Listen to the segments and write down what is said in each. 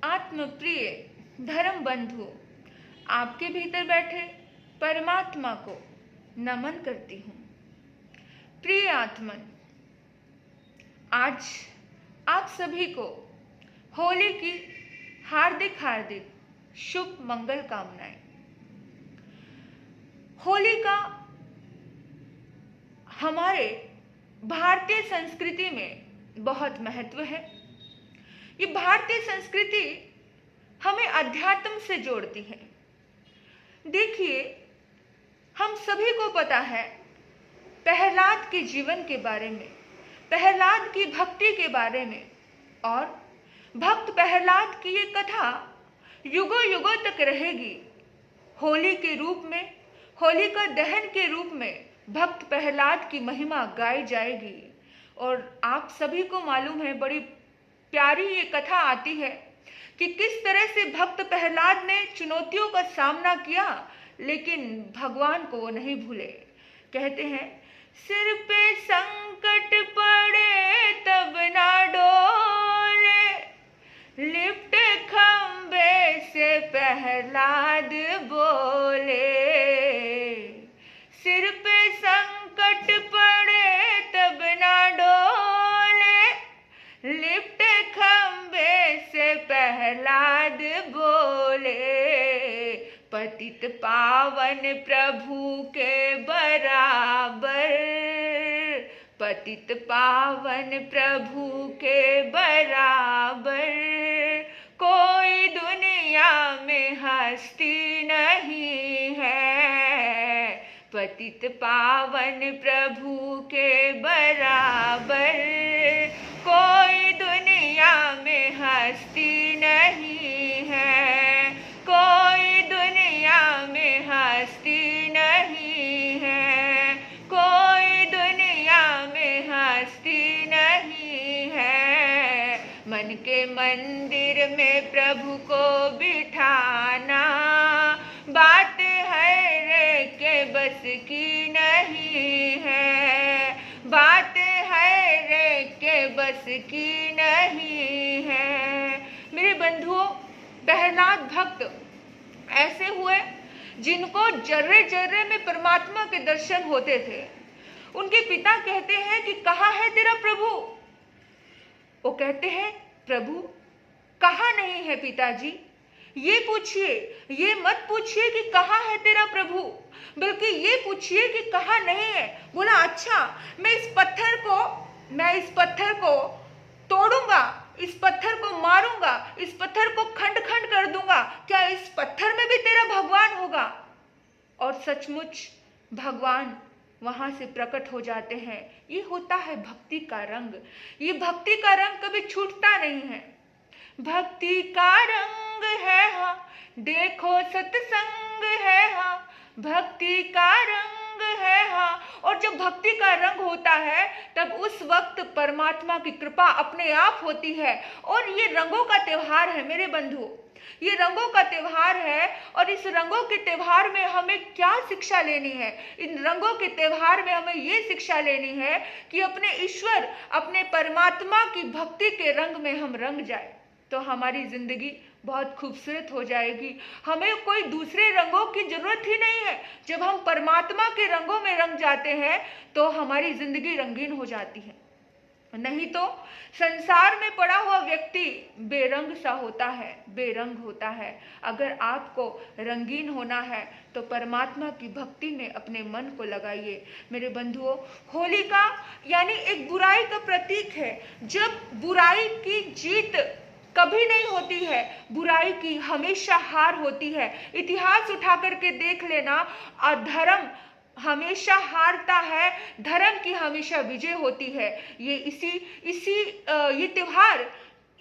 आत्मप्रिय धर्म बंधु, आपके भीतर बैठे परमात्मा को नमन करती हूँ। प्रिय आत्मन, आज आप सभी को होली की हार्दिक हार्दिक शुभ मंगल कामनाएं। होली का हमारे भारतीय संस्कृति में बहुत महत्व है। ये भारतीय संस्कृति हमें अध्यात्म से जोड़ती है। देखिए, हम सभी को पता है प्रहलाद के जीवन के बारे में, प्रहलाद की भक्ति के बारे में, और भक्त प्रहलाद की ये कथा युगों युगों तक रहेगी। होली के रूप में, होलिका दहन के रूप में भक्त प्रहलाद की महिमा गाई जाएगी। और आप सभी को मालूम है, बड़ी प्यारी ये कथा आती है कि किस तरह से भक्त प्रहलाद ने चुनौतियों का सामना किया, लेकिन भगवान को वो नहीं भूले। कहते हैं, सिर पे संकट पड़े तब ना डोले, लिपटे खंबे से प्रहलाद बोले। सिर पे संकट पड़े तब ना डोले, लिपटे खंबे से प्रहलाद बोले। पतित पावन प्रभु के बराबर, पतित पावन प्रभु के बराबर कोई दुनिया में हस्ती नहीं है। पतित पावन प्रभु के बराबर कोई दुनिया में हस्ती नहीं है। कोई दुनिया में हस्ती नहीं है। कोई दुनिया में हस्ती नहीं है। मन के मंदिर में प्रभु को बिठाना बात है रे के बस की नहीं है। बात है रे के बस की नहीं है। मेरे बंधुओं, प्रहलाद भक्त ऐसे हुए जिनको जर्रे जर्रे में परमात्मा के दर्शन होते थे। उनके पिता कहते हैं कि कहाँ है तेरा प्रभु? वो कहते हैं, प्रभु कहाँ नहीं है पिताजी, ये पूछिए, ये मत पूछिए कि कहाँ है तेरा प्रभु, बल्कि ये पूछिए कि कहाँ नहीं है। बोला, अच्छा, मैं इस पत्थर को तोड़ूंगा, इस पत्थर को मारूंगा, इस पत्थर को खंड खंड कर दूंगा, क्या इस पत्थर में भी तेरा भगवान होगा? और सचमुच भगवान वहां से प्रकट हो जाते हैं। ये होता है भक्ति का रंग। ये भक्ति का रंग कभी छूटता नहीं है। भक्ति का रंग है हाँ, देखो सत्संग है हाँ, भक्ति का रंग है हाँ। और जब भक्ति का रंग होता है तब उस वक्त परमात्मा की कृपा अपने आप होती है। और ये रंगों का त्योहार है मेरे बंधुओं, ये रंगों का त्योहार है। और इस रंगों के त्योहार में हमें क्या शिक्षा लेनी है? इन रंगों के त्योहार में हमें ये शिक्षा लेनी है कि अपने ईश्वर, अपने परमात्मा की भक्ति के रंग में हम रंग जाए तो हमारी जिंदगी बहुत खूबसूरत हो जाएगी। हमें कोई दूसरे रंगों की जरूरत ही नहीं है। जब हम परमात्मा के रंगों में रंग जाते हैं तो हमारी जिंदगी रंगीन हो जाती है। नहीं तो संसार में पड़ा हुआ व्यक्ति बेरंग सा होता है, बेरंग होता है। अगर आपको रंगीन होना है तो परमात्मा की भक्ति में अपने मन को लगाइए। मेरे बंधुओं, होलिका यानी एक बुराई का प्रतीक है। जब बुराई की जीत कभी नहीं होती है, बुराई की हमेशा हार होती है। इतिहास उठा करके देख लेना, अधर्म हमेशा हारता है, धर्म की हमेशा विजय होती है। ये त्योहार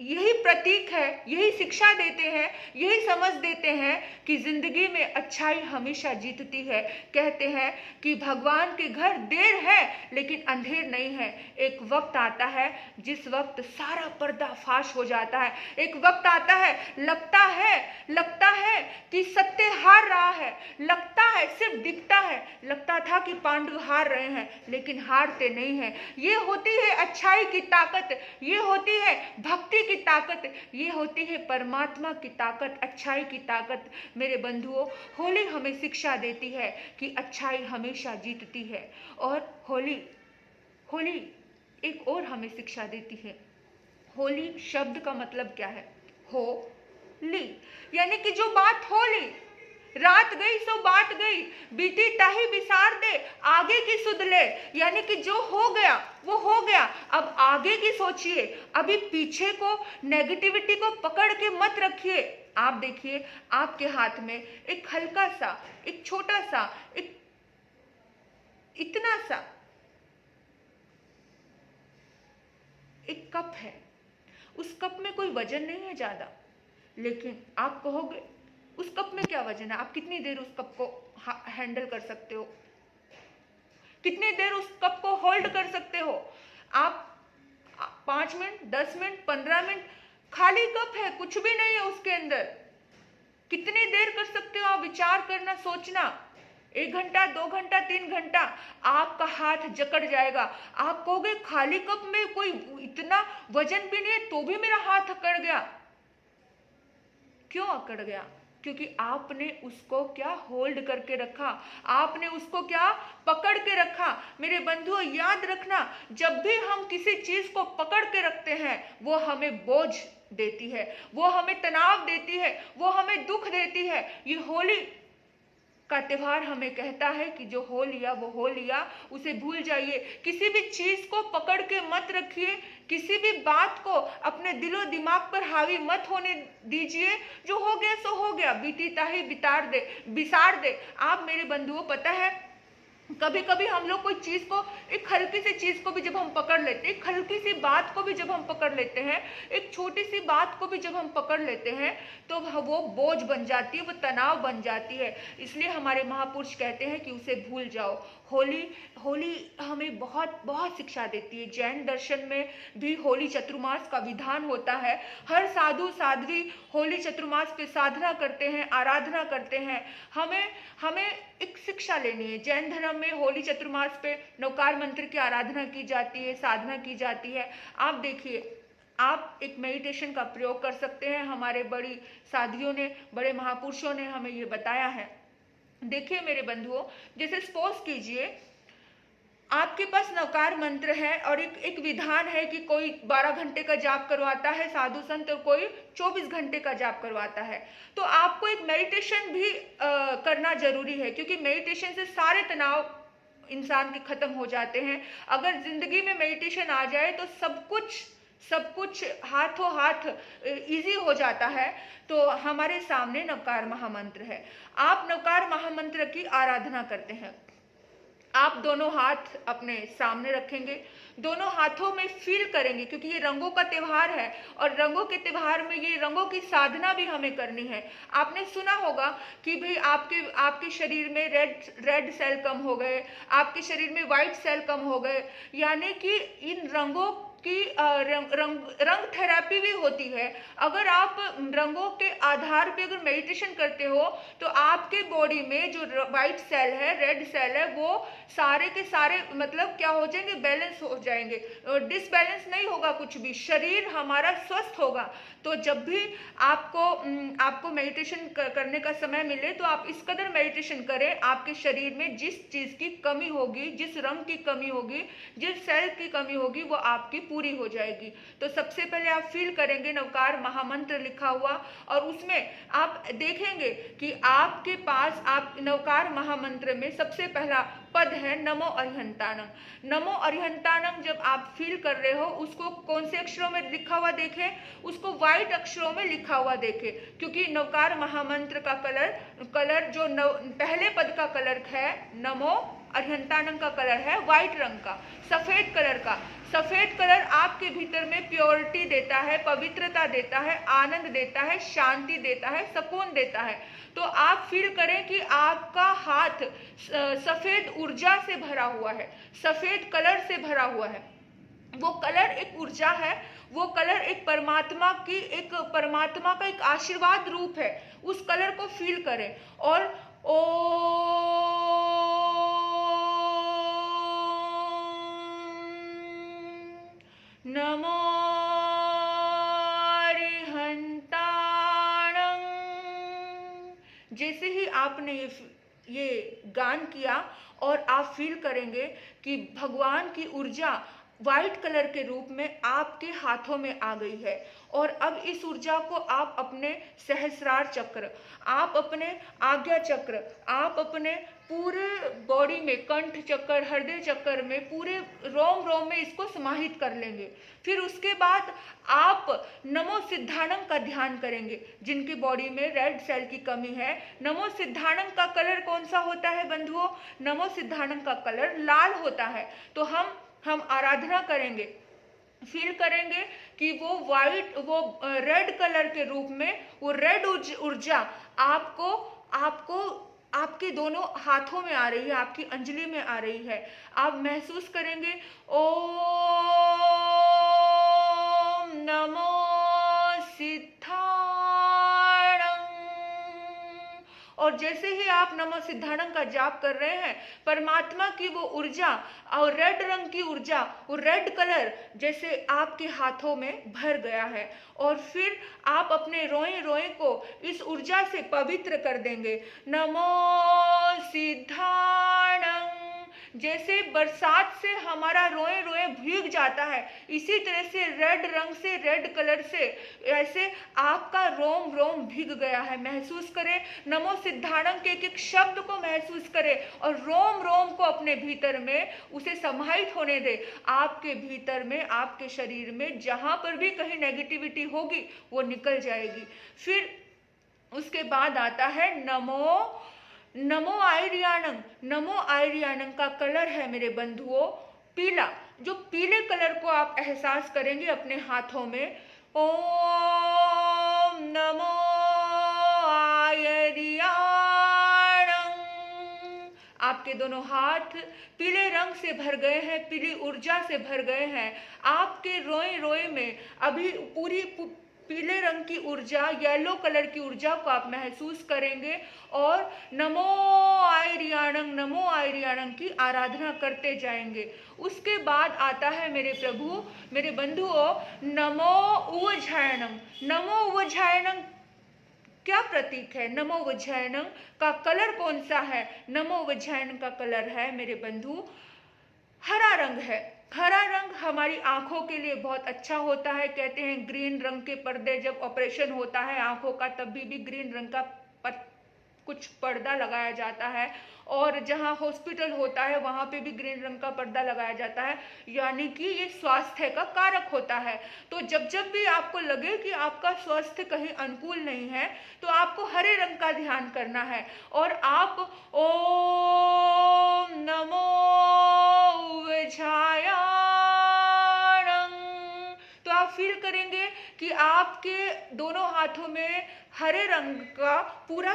यही प्रतीक है, यही शिक्षा देते हैं, यही समझ देते हैं कि जिंदगी में अच्छाई हमेशा जीतती है। कहते हैं कि भगवान के घर देर है लेकिन अंधेर नहीं है। एक वक्त आता है जिस वक्त सारा पर्दा फाश हो जाता है। एक वक्त आता है, लगता है कि सत्य हार रहा है, लगता है, सिर्फ दिखता है, लगता था कि पांडव हार रहे हैं लेकिन हारते नहीं हैं। ये होती है अच्छाई की ताकत, ये होती है भक्ति की ताकत, ये होती है परमात्मा की ताकत, अच्छाई की ताकत। मेरे बंधुओं, होली हमें शिक्षा देती है कि अच्छाई हमेशा जीतती है। और होली होली एक और हमें शिक्षा देती है। होली शब्द का मतलब क्या है? हो ली, यानी कि जो बात होली, रात गई सो बात गई, बीती ताही बिसार दे, आगे की सुध ले। यानी कि जो हो गया वो हो गया, अब आगे की सोचिए, अभी पीछे को, नेगेटिविटी को पकड़ के मत रखिए। आप देखिए, आपके हाथ में एक हल्का सा, एक छोटा सा, एक इतना सा एक कप है। उस कप में कोई वजन नहीं है ज्यादा, लेकिन आप कहोगे उस कप में क्या वजन है? आप कितनी देर उस कप को हैंडल कर सकते हो? कितनी देर उस कप को होल्ड कर सकते हो? आप 5 मिनट, 10 मिनट, 15 मिनट, खाली कप है, कुछ भी नहीं है उसके अंदर। कितनी देर कर सकते हो आप? विचार करना, सोचना। 1 घंटा, 2 घंटा, 3 घंटा, आपका हाथ जकड़ जाएगा। आप कहोगे खाली कप में कोई इतना वजन भी नहीं है तो भी मेरा हाथ अकड़ गया। क्यों अकड़ गया? क्योंकि आपने उसको क्या होल्ड करके रखा, आपने उसको क्या पकड़ के रखा। मेरे बंधुओं, याद रखना, जब भी हम किसी चीज को पकड़ के रखते हैं वो हमें बोझ देती है, वो हमें तनाव देती है, वो हमें दुख देती है। ये होली का त्योहार हमें कहता है कि जो हो लिया वो हो लिया, उसे भूल जाइए। किसी भी चीज को पकड़ के मत रखिए, किसी भी बात को अपने दिलो दिमाग पर हावी मत होने दीजिए। जो हो गया सो हो गया, बीती ताही बिसार दे। आप मेरे बंधुओं, पता है कभी कभी हम लोग कोई चीज को, एक हल्की सी चीज को भी जब हम पकड़ लेते हैं, एक हल्की सी बात को भी जब हम पकड़ लेते हैं, एक छोटी सी बात को भी जब हम पकड़ लेते हैं, तो वो बोझ बन जाती है, वो तनाव बन जाती है। इसलिए हमारे महापुरुष कहते हैं कि उसे भूल जाओ। होली होली हमें बहुत बहुत शिक्षा देती है। जैन दर्शन में भी होली चतुर्मास का विधान होता है। हर साधु साध्वी होली चतुर्मास पे साधना करते हैं, आराधना करते हैं। हमें हमें एक शिक्षा लेनी है। जैन धर्म में होली चतुर्मास पे नवकार मंत्र की आराधना की जाती है, साधना की जाती है। आप देखिए, आप एक मेडिटेशन का प्रयोग कर सकते हैं। हमारे बड़ी साधियों ने, बड़े महापुरुषों ने हमें ये बताया है। देखिए मेरे बंधुओं, जैसे सपोज कीजिए आपके पास नवकार मंत्र है और एक विधान है कि कोई 12 घंटे का जाप करवाता है साधु संत, और कोई 24 घंटे का जाप करवाता है। तो आपको एक मेडिटेशन भी करना जरूरी है, क्योंकि मेडिटेशन से सारे तनाव इंसान के खत्म हो जाते हैं। अगर जिंदगी में मेडिटेशन आ जाए तो सब कुछ हाथों हाथ इजी हो जाता है। तो हमारे सामने नवकार महामंत्र है। आप नवकार महामंत्र की आराधना करते हैं। आप दोनों हाथ अपने सामने रखेंगे, दोनों हाथों में फील करेंगे, क्योंकि ये रंगों का त्योहार है और रंगों के त्योहार में ये रंगों की साधना भी हमें करनी है। आपने सुना होगा कि भाई आपके शरीर में रेड सेल कम हो गए, आपके शरीर में व्हाइट सेल कम हो गए, यानी कि इन रंगों की रंग थेरेपी भी होती है। अगर आप रंगों के आधार पे अगर मेडिटेशन करते हो तो आपके बॉडी में जो व्हाइट सेल है, रेड सेल है, वो सारे के सारे मतलब क्या हो जाएंगे, बैलेंस हो जाएंगे, डिसबैलेंस नहीं होगा कुछ भी, शरीर हमारा स्वस्थ होगा। तो जब भी आपको मेडिटेशन करने का समय मिले तो आप इस कदर मेडिटेशन करें, आपके शरीर में जिस चीज की कमी होगी, जिस रंग की कमी होगी, जिस सेल की कमी होगी, वो आपकी पूरी हो जाएगी। तो सबसे पहले आप फील करेंगे नवकार महामंत्र लिखा हुआ, और उसमें आप देखेंगे कि आपके पास आप नवकार महामंत्र में सबसे पहला पद है नमो अरिहंताणं। नमो अरिहंताणं जब आप फील कर रहे हो, उसको कौन से अक्षरों में लिखा हुआ देखें, उसको व्हाइट अक्षरों में लिखा हुआ देखें, क्योंकि नवकार महामंत्र का कलर जो पहले पद का कलर है, नमो अरिहंताणं का कलर है व्हाइट रंग का, सफेद कलर का। सफेद कलर आपके भीतर में प्योरिटी देता है, पवित्रता देता है, आनंद देता है, शांति देता है, सुकून देता है। तो आप फील करें कि आपका हाथ सफेद ऊर्जा से भरा हुआ है, सफेद कलर से भरा हुआ है। वो कलर एक ऊर्जा है, वो कलर एक परमात्मा का एक आशीर्वाद रूप है। उस कलर को फील करें और नमो जैसे ही आपने ये गान किया और आप फील करेंगे कि भगवान की ऊर्जा व्हाइट कलर के रूप में आपके हाथों में आ गई है। और अब इस ऊर्जा को आप अपने सहस्रार चक्र, आप अपने आज्ञा चक्र, आप अपने पूरे बॉडी में, कंठ चक्र, हृदय चक्र में, पूरे रोम रोम में इसको समाहित कर लेंगे। फिर उसके बाद आप नमो सिद्धाणम का ध्यान करेंगे। जिनकी बॉडी में रेड सेल की कमी है, नमो सिद्धाणम का कलर कौन सा होता है बंधुओं? नमो सिद्धाणम का कलर लाल होता है। तो हम आराधना करेंगे, फील करेंगे कि वो वाइट, वो रेड कलर के रूप में वो रेड ऊर्जा आपको आपके दोनों हाथों में आ रही है, आपकी अंजलि में आ रही है। आप महसूस करेंगे ओम नमो सिद्धाणम। और जैसे ही आप नमो सिद्धाणम का जाप कर रहे हैं, परमात्मा की वो ऊर्जा और रेड रंग की ऊर्जा, वो रेड कलर जैसे आपके हाथों में भर गया है। और फिर आप अपने रोए रोए को इस ऊर्जा से पवित्र कर देंगे। नमो सिद्धाणम। जैसे बरसात से हमारा रोए रोए भीग जाता है, इसी तरह से रेड रंग से, रेड कलर से ऐसे आपका रोम रोम भीग गया है। महसूस करें, नमो सिद्धाणम के एक शब्द को महसूस करें और रोम रोम को अपने भीतर में उसे समाहित होने दे। आपके भीतर में, आपके शरीर में जहां पर भी कहीं नेगेटिविटी होगी वो निकल जाएगी। फिर उसके बाद आता है नमो आयरियाणम। नमो आयरियाणम का कलर है मेरे बंधुओं पीला। जो पीले कलर को आप एहसास करेंगे अपने हाथों में, ओम नमो आयरियाणम। आपके दोनों हाथ पीले रंग से भर गए हैं, पीली ऊर्जा से भर गए हैं। आपके रोए रोए में अभी पूरी पीले रंग की ऊर्जा, येलो कलर की ऊर्जा को आप महसूस करेंगे और नमो आयरियाणम की आराधना करते जाएंगे। उसके बाद आता है मेरे प्रभु, मेरे बंधुओं, नमो उज्जयनम। नमो उज्जयनम क्या प्रतीक है? नमो उज्जयनम का कलर कौन सा है? नमो उज्जयनम का कलर है मेरे बंधु हरा रंग है। हरा रंग हमारी आंखों के लिए बहुत अच्छा होता है। कहते हैं ग्रीन रंग के पर्दे, जब ऑपरेशन होता है आंखों का तभी भी ग्रीन रंग का कुछ पर्दा लगाया जाता है, और जहां हॉस्पिटल होता है वहां पे भी ग्रीन रंग का पर्दा लगाया जाता है, यानी कि ये स्वास्थ्य का कारक होता है। तो जब जब भी आपको लगे कि आपका स्वास्थ्य कहीं अनुकूल नहीं है तो आपको हरे रंग का ध्यान करना है और आप ओम नमो उज्जयनम, तो आप फील करेंगे कि आपके दोनों हाथों में हरे रंग का पूरा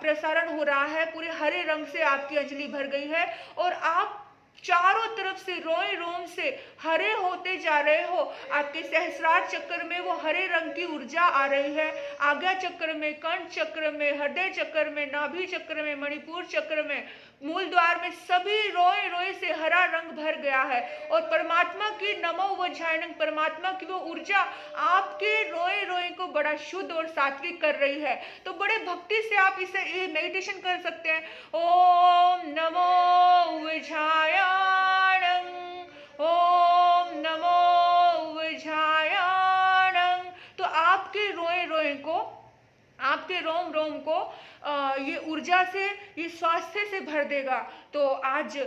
प्रसारण हो रहा है। पूरे हरे रंग से आपकी अंजलि भर गई है और आप चारों तरफ से रोए रोम से हरे होते जा रहे हो। आपके सहस्रार चक्र में वो हरे रंग की ऊर्जा आ रही है। आज्ञा चक्र में, कंठ चक्र में, हृदय चक्र में, नाभि चक्र में, मणिपुर चक्र में, मूल द्वार में, सभी रोए रोए से हरा रंग भर गया है। और परमात्मा की नमो उज्जयनम, परमात्मा की वो ऊर्जा आपके रोए रोए को बड़ा शुद्ध और सात्विक कर रही है। तो बड़े भक्ति से आप इसे ये मेडिटेशन कर सकते हैं। ओम नमो उज्जयनम, ओम नमो उज्जयनम। तो आपके रोए रोए को, आपके रोम रोम को ये ऊर्जा से, ये स्वास्थ्य से भर देगा। तो आज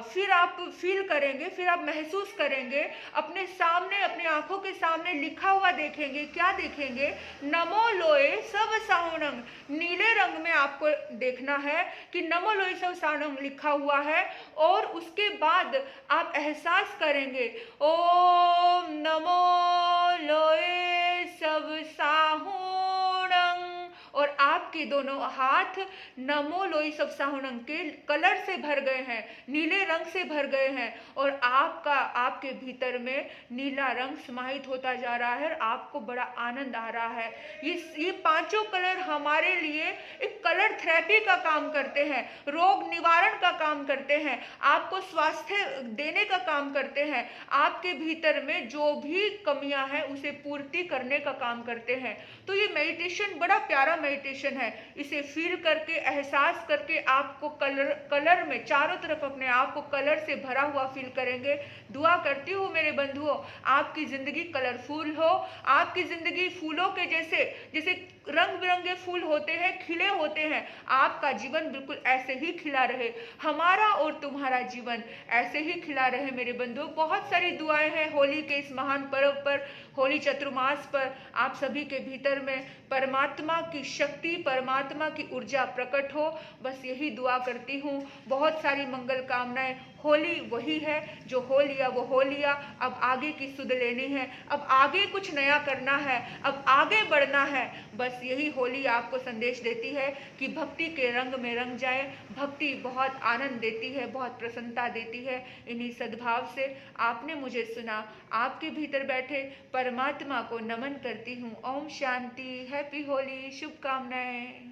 फिर आप फील करेंगे, फिर आप महसूस करेंगे, अपने सामने, अपनी आंखों के सामने लिखा हुआ देखेंगे। क्या देखेंगे? नमो लोए सब साहुणम। नीले रंग में आपको देखना है कि नमो लोए सब साहुणम लिखा हुआ है। और उसके बाद आप एहसास करेंगे ओम नमो लोए सब साहुणम, और आपके दोनों हाथ नमो लोई सब साहुणम के कलर से भर गए हैं, नीले रंग से भर गए हैं। और आपके भीतर में नीला रंग समाहित होता जा रहा है और आपको बड़ा आनंद आ रहा है। ये पांचों कलर हमारे लिए एक कलर थेरेपी का काम करते हैं, रोग निवारण का काम करते हैं, आपको स्वास्थ्य देने का काम करते हैं, आपके भीतर में जो भी कमियां हैं उसे पूर्ति करने का काम करते हैं। तो ये मेडिटेशन बड़ा प्यारा मेडिटेशन है। इसे फील करके, एहसास करके आपको कलर में चारों तरफ अपने आप को कलर से भरा हुआ फील करेंगे। दुआ करती हूँ मेरे बंधुओं, आपकी जिंदगी कलरफुल हो, आपकी जिंदगी फूलों के जैसे, जैसे रंग बिरंगे फूल होते हैं, खिले होते हैं, आपका जीवन बिल्कुल ऐसे ही खिला रहे, हमारा और तुम्हारा जीवन ऐसे ही खिला रहे मेरे बंधुओं। बहुत सारी दुआएं हैं होली के इस महान पर्व पर, होली चतुर्मास पर। आप सभी के भीतर में परमात्मा की शक्ति, परमात्मा की ऊर्जा प्रकट हो, बस यही दुआ करती हूँ। बहुत सारी मंगल कामनाएं। होली वही है जो हो लिया वो हो लिया, अब आगे की सुध लेनी है, अब आगे कुछ नया करना है, अब आगे बढ़ना है। बस यही होली आपको संदेश देती है कि भक्ति के रंग में रंग जाए। भक्ति बहुत आनंद देती है, बहुत प्रसन्नता देती है। इन्हीं सद्भाव से आपने मुझे सुना, आपके भीतर बैठे परमात्मा को नमन करती हूँ। ओम शांति, हैप्पी होली, शुभकामनाएं।